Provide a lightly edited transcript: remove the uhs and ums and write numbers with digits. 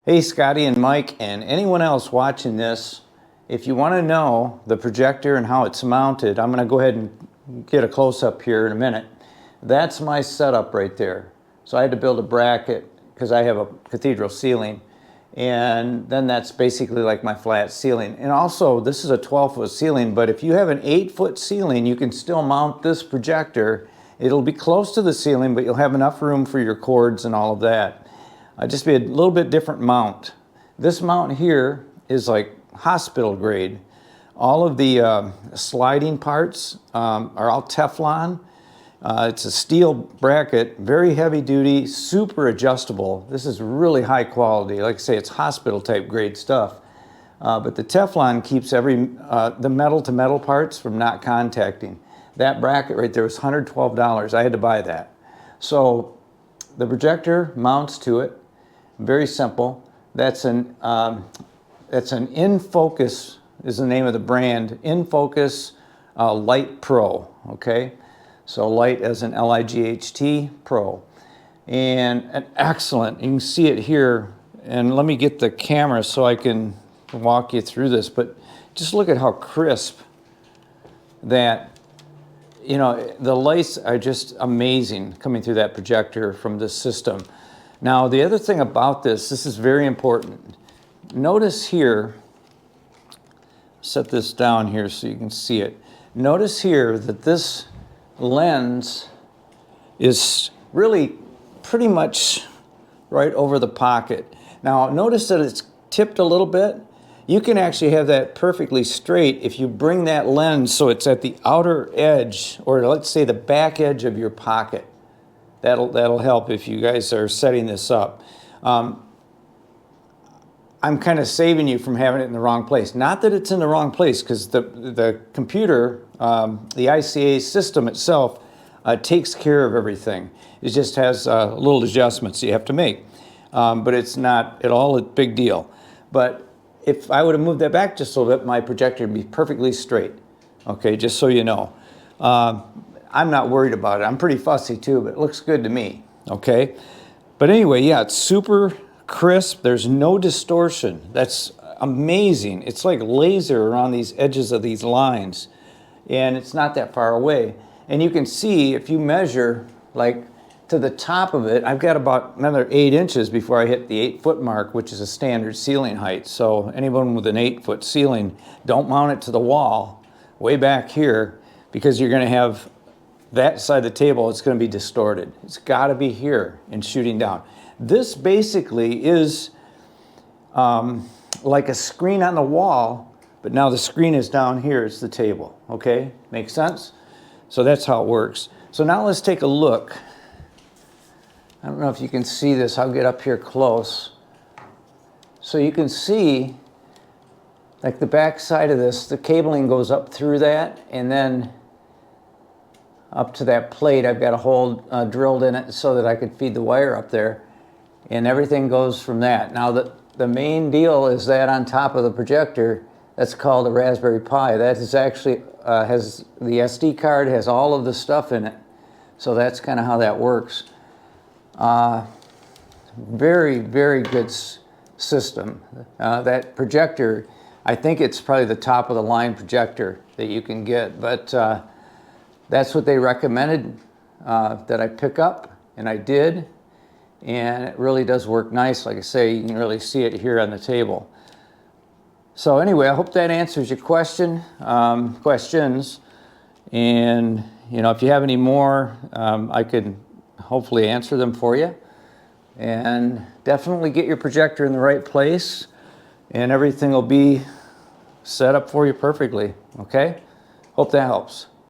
Hey, Scotty and Mike and anyone else watching this, if you want to know the projector and how it's mounted, I'm going to go ahead and get a close-up here in a minute. That's my setup right there. So I had to build a bracket because I have a cathedral ceiling, and then that's basically like my flat ceiling. And also, this is a 12-foot ceiling, but if you have an 8-foot ceiling, you can still mount this projector. It'll be close to the ceiling, but you'll have enough room for your cords and all of that. Just be a little bit different mount. This mount here is like hospital grade. All of the sliding parts are all Teflon. It's a steel bracket, very heavy duty, super adjustable. This is really high quality. Like I say, it's hospital type grade stuff. But the Teflon keeps the metal to metal parts from not contacting. That bracket right there was $112. I had to buy that. So the projector mounts to it. Very simple. That's an InFocus is the name of the brand. InFocus Light Pro. Okay, so light as an L-I-G-H-T Pro, and an excellent. You can see it here, and let me get the camera so I can walk you through this. But just look at how crisp that. You know, the lights are just amazing coming through that projector from this system. Now, the other thing about this is very important. Notice here, set this down here so you can see it. Notice here that this lens is really pretty much right over the pocket. Now, notice that it's tipped a little bit. You can actually have that perfectly straight if you bring that lens so it's at the outer edge, or let's say the back edge of your pocket. That'll help if you guys are setting this up. I'm kind of saving you from having it in the wrong place. Not that it's in the wrong place, because the computer, the ICA system itself, takes care of everything. It just has little adjustments you have to make. But it's not at all a big deal. But if I would have moved that back just a little bit, my projector would be perfectly straight. Okay, just so you know. I'm not worried about it. I'm pretty fussy too, but it looks good to me. Okay, but anyway, yeah, it's super crisp. There's no distortion. That's amazing. It's like laser around these edges of these lines, and it's not that far away. And you can see if you measure like to the top of it, I've got about another 8 inches before I hit the 8-foot mark, which is a standard ceiling height. So anyone with an 8-foot ceiling, don't mount it to the wall way back here, because you're going to have that side of the table, it's going to be distorted. It's got to be here and shooting down. This basically is like a screen on the wall, but now the screen is down here. It's the table. Okay, makes sense? So that's how it works. So now let's take a look. I don't know if you can see this. I'll get up here close. So you can see, like the back side of this, the cabling goes up through that, and then up to that plate. I've got a hole drilled in it so that I could feed the wire up there, and everything goes from that. Now the main deal is that on top of the projector, that's called a Raspberry Pi. That is actually has the SD card, has all of the stuff in it. So that's kind of how that works. Very, very good system. That projector, I think it's probably the top of the line projector that you can get, but that's what they recommended that I pick up, and I did, and it really does work nice. Like I say, you can really see it here on the table. So anyway, I hope that answers your questions, and you know, if you have any more, I could hopefully answer them for you. And definitely get your projector in the right place, and everything will be set up for you perfectly. Okay? Hope that helps.